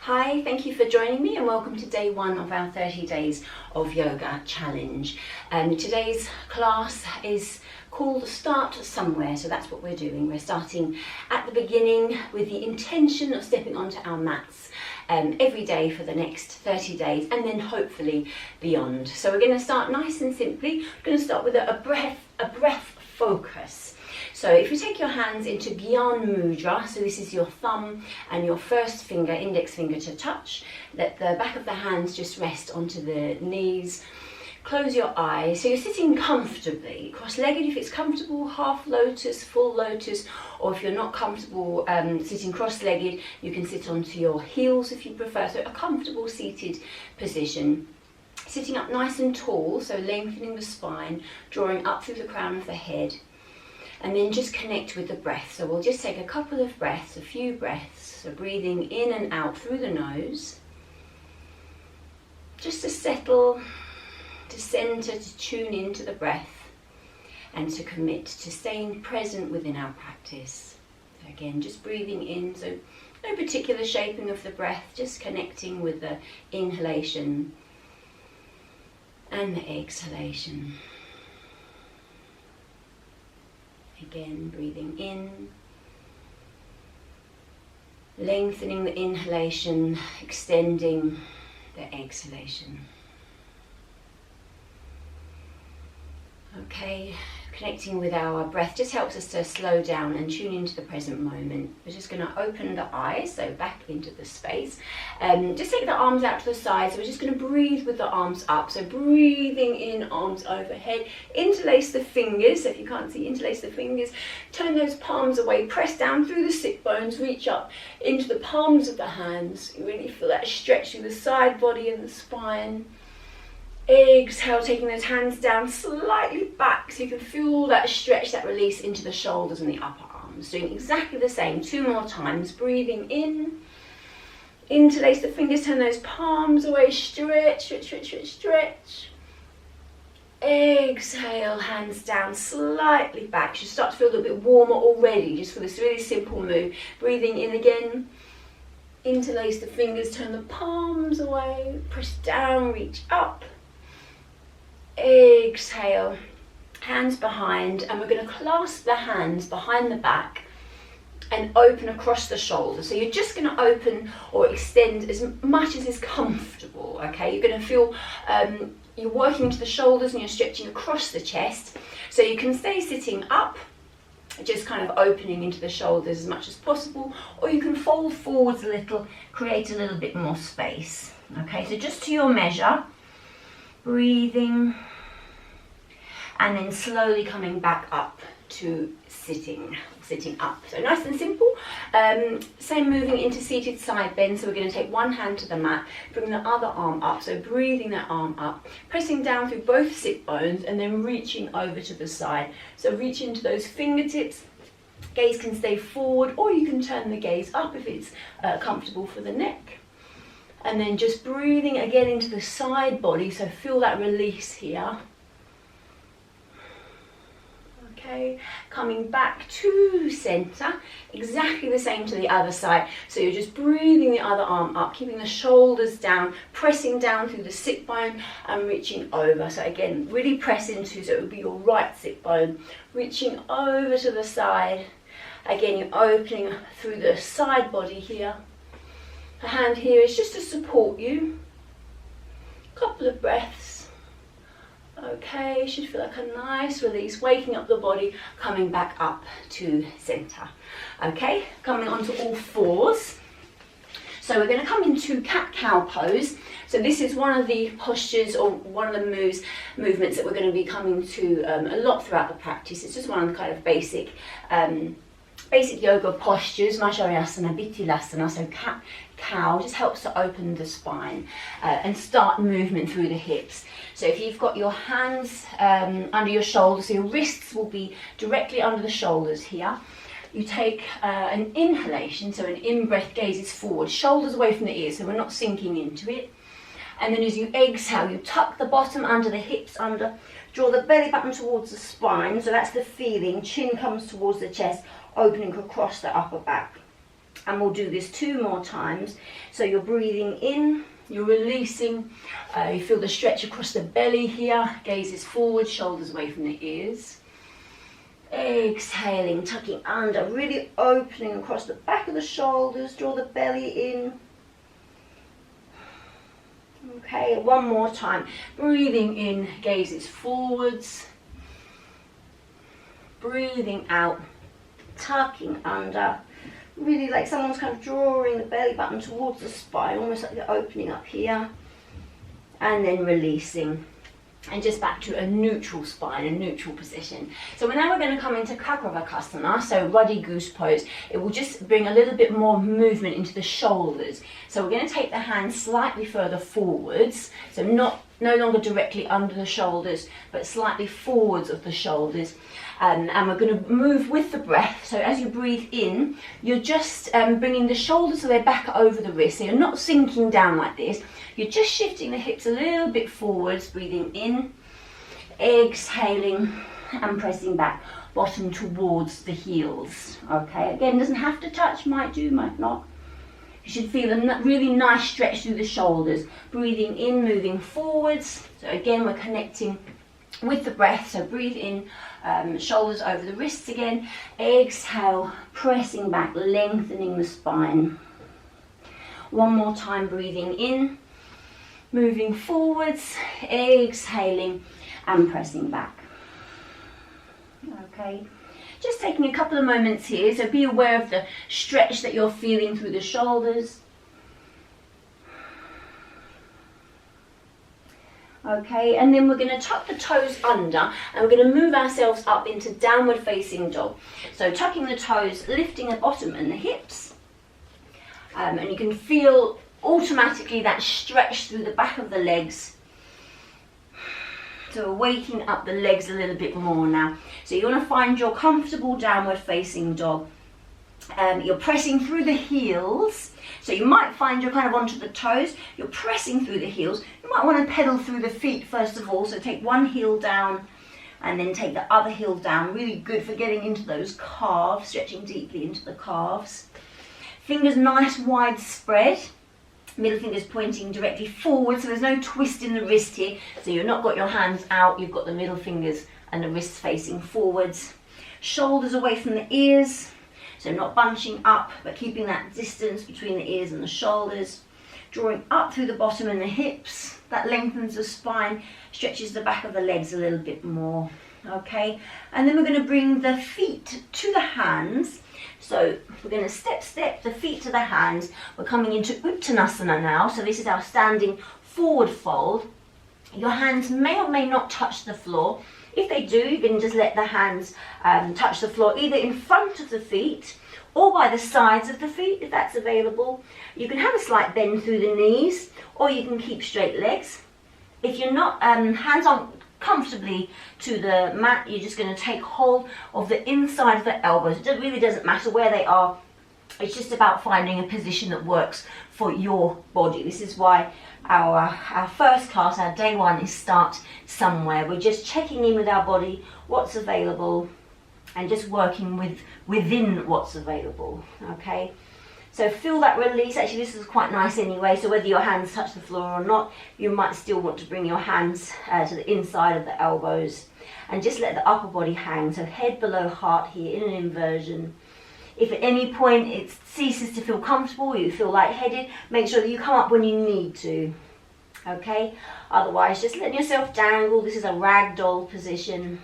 Hi, thank you for joining me and welcome to day one of our 30 days of yoga challenge. Today's class is called Start Somewhere, so that's what we're doing. We're starting at the beginning with the intention of stepping onto our mats every day for the next 30 days and then hopefully beyond. So we're going to start nice and simply. We're going to start with a breath focus. So if you take your hands into Gyan Mudra, so this is your thumb and your first finger, index finger to touch, let the back of the hands just rest onto the knees. Close your eyes, so you're sitting comfortably, cross-legged if it's comfortable, half lotus, full lotus, or if you're not comfortable sitting cross-legged, you can sit onto your heels if you prefer, so a comfortable seated position. Sitting up nice and tall, so lengthening the spine, drawing up through the crown of the head. And then just connect with the breath. So we'll just take a couple of breaths, a few breaths. So breathing in and out through the nose. Just to settle, to center, to tune into the breath and to commit to staying present within our practice. So again, just breathing in, so no particular shaping of the breath, just connecting with the inhalation and the exhalation. Again, breathing in, lengthening the inhalation, extending the exhalation. Okay, connecting with our breath just helps us to slow down and tune into the present moment. We're just going to open the eyes, so back into the space. Just take the arms out to the side, so we're just going to breathe with the arms up. So breathing in, arms overhead, interlace the fingers, so if you can't see, interlace the fingers, turn those palms away, press down through the sit bones, reach up into the palms of the hands. You really feel that stretch through the side body and the spine. Exhale, taking those hands down slightly back so you can feel that stretch, that release into the shoulders and the upper arms. Doing exactly the same, 2 more times. Breathing in, interlace the fingers, turn those palms away, stretch, stretch, stretch, stretch, stretch. Exhale, hands down slightly back. You start to feel a little bit warmer already just for this really simple move. Breathing in again. Interlace the fingers, turn the palms away, press down, reach up. Exhale, hands behind, and we're going to clasp the hands behind the back and open across the shoulders. So you're just going to open or extend as much as is comfortable, okay? You're going to feel you're working into the shoulders and you're stretching across the chest. So you can stay sitting up, just kind of opening into the shoulders as much as possible, or you can fold forwards a little, create a little bit more space, okay? So just to your measure, breathing, and then slowly coming back up to sitting up. So nice and simple. Same moving into seated side bend. So we're going to take one hand to the mat, bring the other arm up. So breathing that arm up, pressing down through both sit bones and then reaching over to the side. So reach into those fingertips. Gaze can stay forward or you can turn the gaze up if it's comfortable for the neck. And then just breathing again into the side body, so feel that release here. Okay, coming back to center, exactly the same to the other side. So you're just breathing the other arm up, keeping the shoulders down, pressing down through the sit bone and reaching over. So again, really press into, so it would be your right sit bone, reaching over to the side. Again, you're opening through the side body here. The hand here is just to support you. Couple of breaths. Okay, should feel like a nice release, waking up the body, coming back up to center. Okay, coming onto all fours. So we're going to come into cat-cow pose. So this is one of the postures or one of the movements that we're going to be coming to a lot throughout the practice. It's just one of the kind of basic yoga postures, Majarasana, Bittilasana, so cat-cow, just helps to open the spine and start movement through the hips. So if you've got your hands under your shoulders, so your wrists will be directly under the shoulders here. You take an inhalation, so an in-breath, gazes forward, shoulders away from the ears, so we're not sinking into it. And then as you exhale, you tuck the bottom under, the hips under, draw the belly button towards the spine, so that's the feeling, chin comes towards the chest, opening across the upper back. And we'll do this 2 more times. So you're breathing in, you're releasing, you feel the stretch across the belly here, gaze is forward, shoulders away from the ears. Exhaling, tucking under, really opening across the back of the shoulders, draw the belly in. Okay, 1 more time. Breathing in, gaze is forwards. Breathing out, tucking under. Really like someone's kind of drawing the belly button towards the spine, almost like you're opening up here. And then releasing. And just back to a neutral spine, a neutral position. So now we're going to come into Kakravakasana, so ruddy goose pose. It will just bring a little bit more movement into the shoulders. So we're going to take the hands slightly further forwards, so no longer directly under the shoulders, but slightly forwards of the shoulders. And we're going to move with the breath. So as you breathe in, you're just bringing the shoulders so they're back over the wrist. So you're not sinking down like this. You're just shifting the hips a little bit forwards, breathing in, exhaling and pressing back, bottom towards the heels. Okay, again, doesn't have to touch, might do, might not. You should feel a really nice stretch through the shoulders. Breathing in, moving forwards. So again, we're connecting with the breath. So breathe in, shoulders over the wrists again. Exhale, pressing back, lengthening the spine. 1 more time, breathing in, moving forwards, exhaling and pressing back. Okay, just taking a couple of moments here, so be aware of the stretch that you're feeling through the shoulders. Okay, and then we're going to tuck the toes under and we're going to move ourselves up into downward facing dog. So tucking the toes, lifting the bottom and the hips, and you can feel automatically that stretch through the back of the legs. So we're waking up the legs a little bit more now. So you want to find your comfortable downward facing dog. You're pressing through the heels. So you might find you're kind of onto the toes. You're pressing through the heels. You might want to pedal through the feet first of all. So take one heel down and then take the other heel down. Really good for getting into those calves, stretching deeply into the calves. Fingers nice wide spread. Middle fingers pointing directly forward, so there's no twist in the wrist here. So you've not got your hands out, you've got the middle fingers and the wrists facing forwards. Shoulders away from the ears, so not bunching up, but keeping that distance between the ears and the shoulders. Drawing up through the bottom and the hips, that lengthens the spine, stretches the back of the legs a little bit more. Okay, and then we're going to bring the feet to the hands. So we're going to step the feet to the hands. We're coming into Uttanasana now. So this is our standing forward fold. Your hands may or may not touch the floor. If they do, you can just let the hands touch the floor either in front of the feet or by the sides of the feet if that's available. You can have a slight bend through the knees or you can keep straight legs. If you're not, hands aren't comfortably to the mat, you're just going to take hold of the inside of the elbows. It really doesn't matter where they are. It's just about finding a position that works for your body. This is why our first class, our day 1, is start somewhere. We're just checking in with our body, what's available, and just working within what's available. Okay. So feel that release. Actually, this is quite nice anyway. So whether your hands touch the floor or not, you might still want to bring your hands to the inside of the elbows and just let the upper body hang. So head below heart here in an inversion. If at any point it ceases to feel comfortable, you feel lightheaded, make sure that you come up when you need to. Okay? Otherwise, just letting yourself dangle. This is a ragdoll position.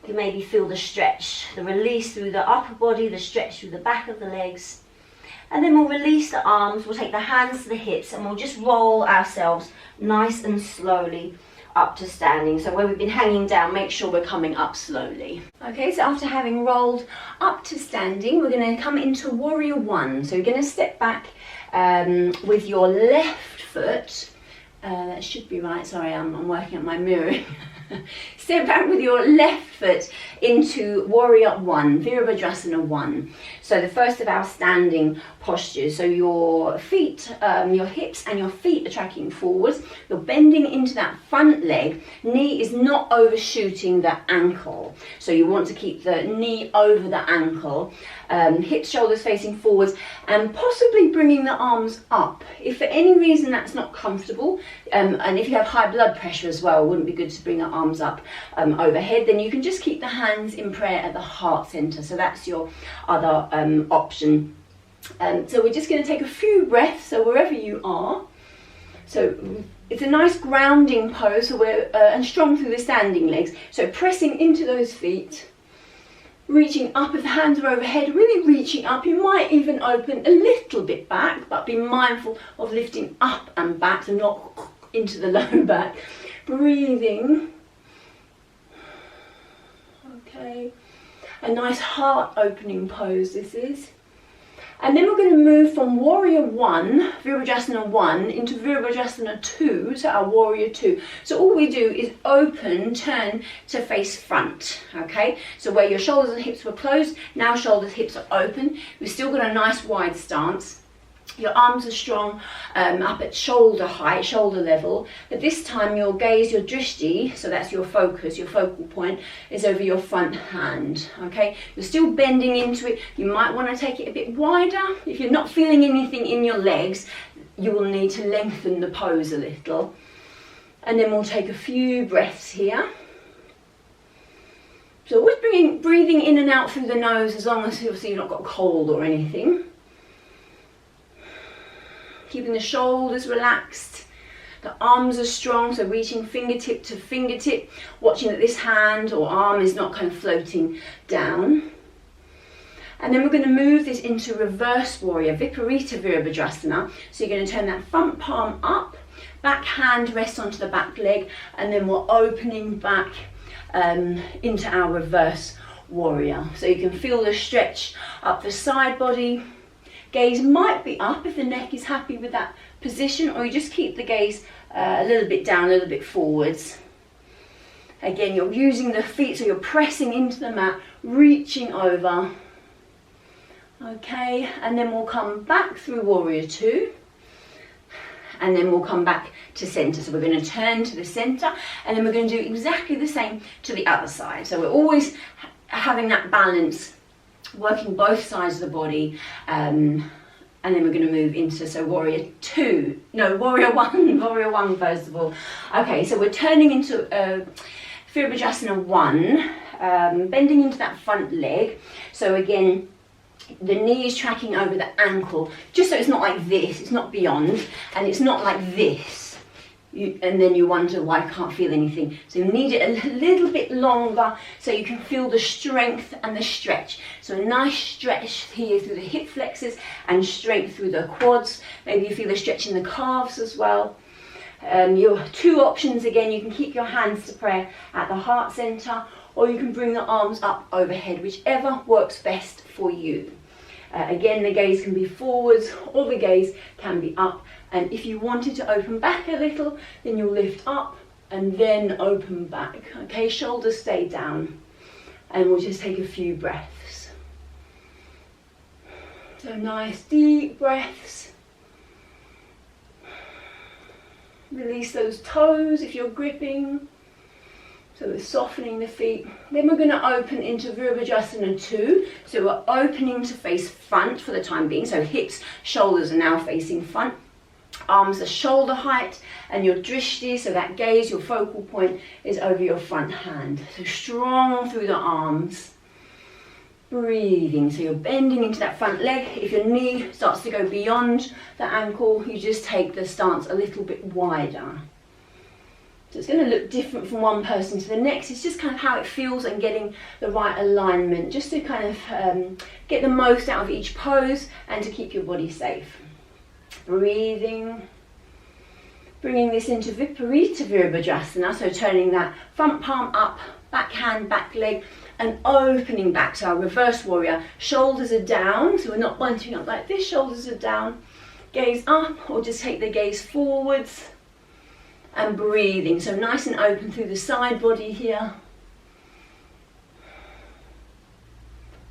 You maybe feel the stretch, the release through the upper body, the stretch through the back of the legs. And then we'll release the arms, we'll take the hands to the hips and we'll just roll ourselves nice and slowly up to standing. So where we've been hanging down, make sure we're coming up slowly. Okay, so after having rolled up to standing, we're going to come into Warrior 1. So you're going to step back with your left foot. That should be right, sorry, I'm working on my mirroring. Step back with your left foot into Warrior 1, Virabhadrasana 1. So the first of our standing postures. So your feet, your hips and your feet are tracking forwards. You're bending into that front leg. Knee is not overshooting the ankle. So you want to keep the knee over the ankle. hips, shoulders facing forwards, and possibly bringing the arms up. If for any reason that's not comfortable, and if you have high blood pressure as well, it wouldn't be good to bring the arms up overhead, then you can just keep the hands in prayer at the heart center. So that's your other option. So we're just going to take a few breaths, so wherever you are. So it's a nice grounding pose, so we're and strong through the standing legs. So pressing into those feet, reaching up. If the hands are overhead, really reaching up. You might even open a little bit back, but be mindful of lifting up and back, so not into the low back. Breathing. Okay. A nice heart opening pose this is. And then we're going to move from Warrior 1, Virabhadrasana 1, into Virabhadrasana 2, so our Warrior 2. So all we do is open, turn to face front, okay? So where your shoulders and hips were closed, now shoulders, hips are open. We've still got a nice wide stance. Your arms are strong, up at shoulder height, shoulder level, but this time your gaze, your drishti, so that's your focus, your focal point, is over your front hand, okay? You're still bending into it. You might want to take it a bit wider. If you're not feeling anything in your legs, you will need to lengthen the pose a little. And then we'll take a few breaths here. So always breathing in and out through the nose, as long as obviously you've not got a cold or anything. Keeping the shoulders relaxed, the arms are strong, so reaching fingertip to fingertip, watching that this hand or arm is not kind of floating down. And then we're going to move this into reverse warrior, Viparita Virabhadrasana. So you're going to turn that front palm up, back hand rests onto the back leg, and then we're opening back into our reverse warrior. So you can feel the stretch up the side body. Gaze might be up if the neck is happy with that position, or you just keep the gaze a little bit down, a little bit forwards. Again, you're using the feet, so you're pressing into the mat, reaching over. Okay, and then we'll come back through Warrior 2, and then we'll come back to center. So we're going to turn to the center, and then we're going to do exactly the same to the other side. So we're always having that balance, working both sides of the body, and then we're going to move into Warrior 1 first of all. Okay, so we're turning into Virabhadrasana 1, bending into that front leg. So again, the knee is tracking over the ankle, just so it's not like this, it's not beyond, and it's not like this. And then you wonder why I can't feel anything. So you need it a little bit longer so you can feel the strength and the stretch. So a nice stretch here through the hip flexors and strength through the quads. Maybe you feel the stretch in the calves as well. Your two options again, you can keep your hands to prayer at the heart center, or you can bring the arms up overhead, whichever works best for you. Again, the gaze can be forwards or the gaze can be up. And if you wanted to open back a little, then you'll lift up and then open back. Okay, shoulders stay down. And we'll just take a few breaths. So nice deep breaths. Release those toes if you're gripping. So we're softening the feet. Then we're going to open into Virabhadrasana 2. So we're opening to face front for the time being. So hips, shoulders are now facing front. Arms are shoulder height, and your drishti, so that gaze, your focal point, is over your front hand. So strong through the arms. Breathing, so you're bending into that front leg. If your knee starts to go beyond the ankle, you just take the stance a little bit wider. So it's going to look different from one person to the next. It's just kind of how it feels and getting the right alignment, just to kind of get the most out of each pose and to keep your body safe. Breathing, bringing this into Viparita Virabhadrasana, so turning that front palm up, back hand, back leg, and opening back. So our reverse warrior, shoulders are down, so we're not bunching up like this, shoulders are down, gaze up, or just take the gaze forwards, and breathing, so nice and open through the side body here.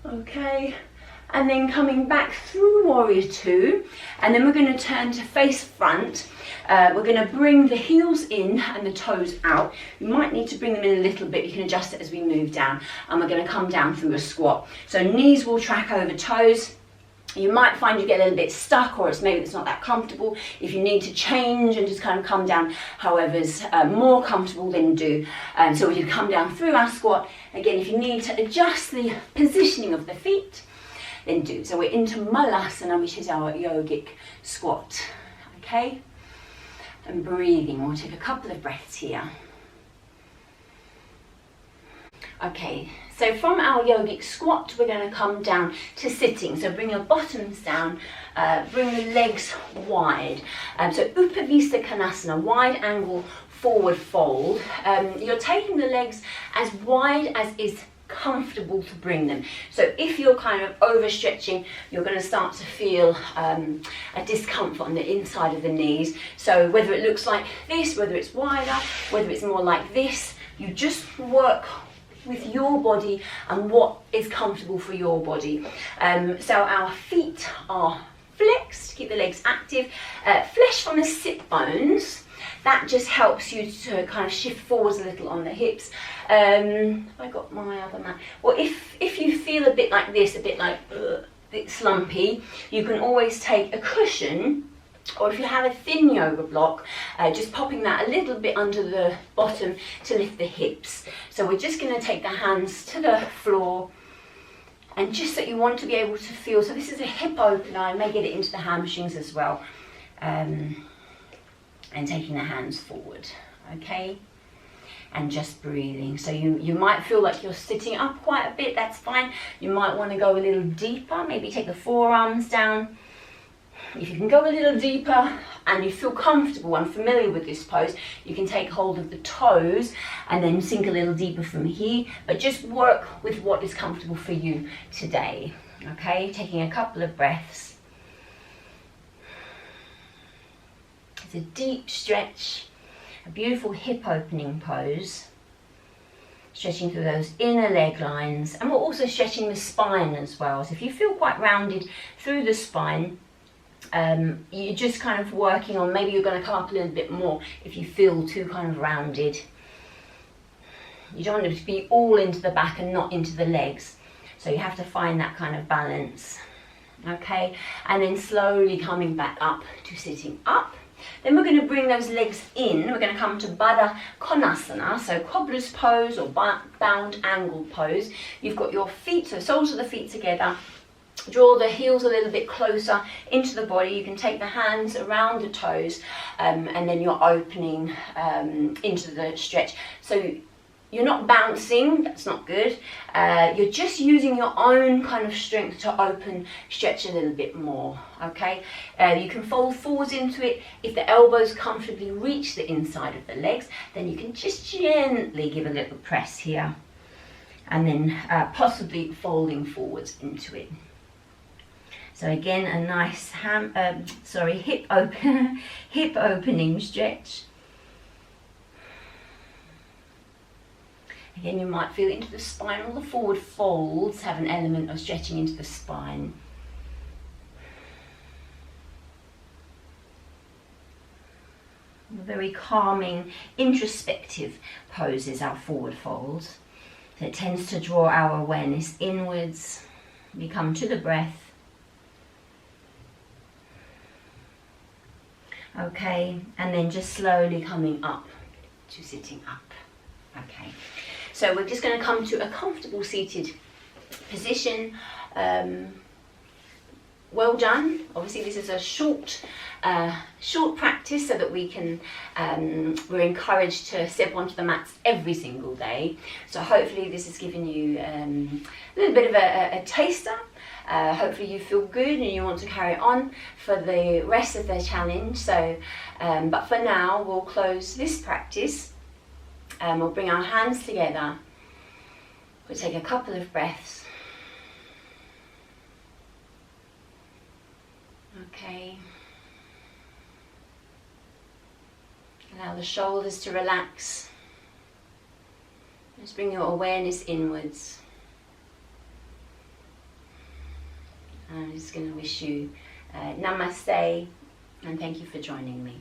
Okay, and then coming back through warrior two, and then we're going to turn to face front. We're going to bring the heels in and the toes out. You might need to bring them in a little bit. You can adjust it as we move down, and we're going to come down through a squat. So knees will track over toes. You might find you get a little bit stuck, or maybe it's not that comfortable. If you need to change and just kind of come down however's more comfortable, then do. So we can come down through our squat. Again, if you need to adjust the positioning of the feet, then do. So we're into Malasana, which is our yogic squat. Okay? And breathing. We'll take a couple of breaths here. Okay, so from our yogic squat, we're going to come down to sitting. So bring your bottoms down, bring the legs wide. So Upavista Konasana, wide angle forward fold. You're taking the legs as wide as is comfortable to bring them. So if you're kind of overstretching, you're going to start to feel a discomfort on the inside of the knees. So whether it looks like this, whether it's wider, whether it's more like this, you just work with your body and what is comfortable for your body. So our feet are flexed, keep the legs active. Flesh from the sit bones, that just helps you to kind of shift forwards a little on the hips. I got my other mat. Well, if you feel a bit like this, a bit like a bit slumpy, you can always take a cushion, or if you have a thin yoga block, just popping that a little bit under the bottom to lift the hips. So we're just going to take the hands to the floor, and just that you want to be able to feel, so this is a hip opener, I may get it into the hamstrings as well, and taking the hands forward, okay? And just breathing. So you might feel like you're sitting up quite a bit, that's fine. You might want to go a little deeper, maybe take the forearms down. If you can go a little deeper and you feel comfortable and familiar with this pose, you can take hold of the toes and then sink a little deeper from here, but just work with what is comfortable for you today. Okay, taking a couple of breaths. It's a deep stretch, a beautiful hip opening pose. Stretching through those inner leg lines, and we're also stretching the spine as well. So if you feel quite rounded through the spine, you're just kind of working on, maybe you're going to come up a little bit more if you feel too kind of rounded. You don't want it to be all into the back and not into the legs. So you have to find that kind of balance. Okay, and then slowly coming back up to sitting up. Then we're going to bring those legs in. We're going to come to Baddha Konasana, so cobbler's pose or bound angled pose. You've got your feet, so soles of the feet together. Draw the heels a little bit closer into the body. You can take the hands around the toes, and then you're opening into the stretch. So you're not bouncing, that's not good. You're just using your own kind of strength to open, stretch a little bit more, okay? You can fold forwards into it. If the elbows comfortably reach the inside of the legs, then you can just gently give a little press here, and then possibly folding forwards into it. So again, a nice hip opening stretch. Again, you might feel into the spine. All the forward folds have an element of stretching into the spine. Very calming, introspective poses, our forward folds. So it tends to draw our awareness inwards. We come to the breath. Okay, and then just slowly coming up to sitting up. Okay, so we're just going to come to a comfortable seated position. Well done. Obviously this is a short practice, so that we can, we're encouraged to step onto the mats every single day. So hopefully this has given you a little bit of a taster. Hopefully you feel good and you want to carry on for the rest of the challenge. So, but for now we'll close this practice. We'll bring our hands together. We'll take a couple of breaths. Okay. Allow the shoulders to relax. Just bring your awareness inwards. just going to wish you Namaste, and thank you for joining me.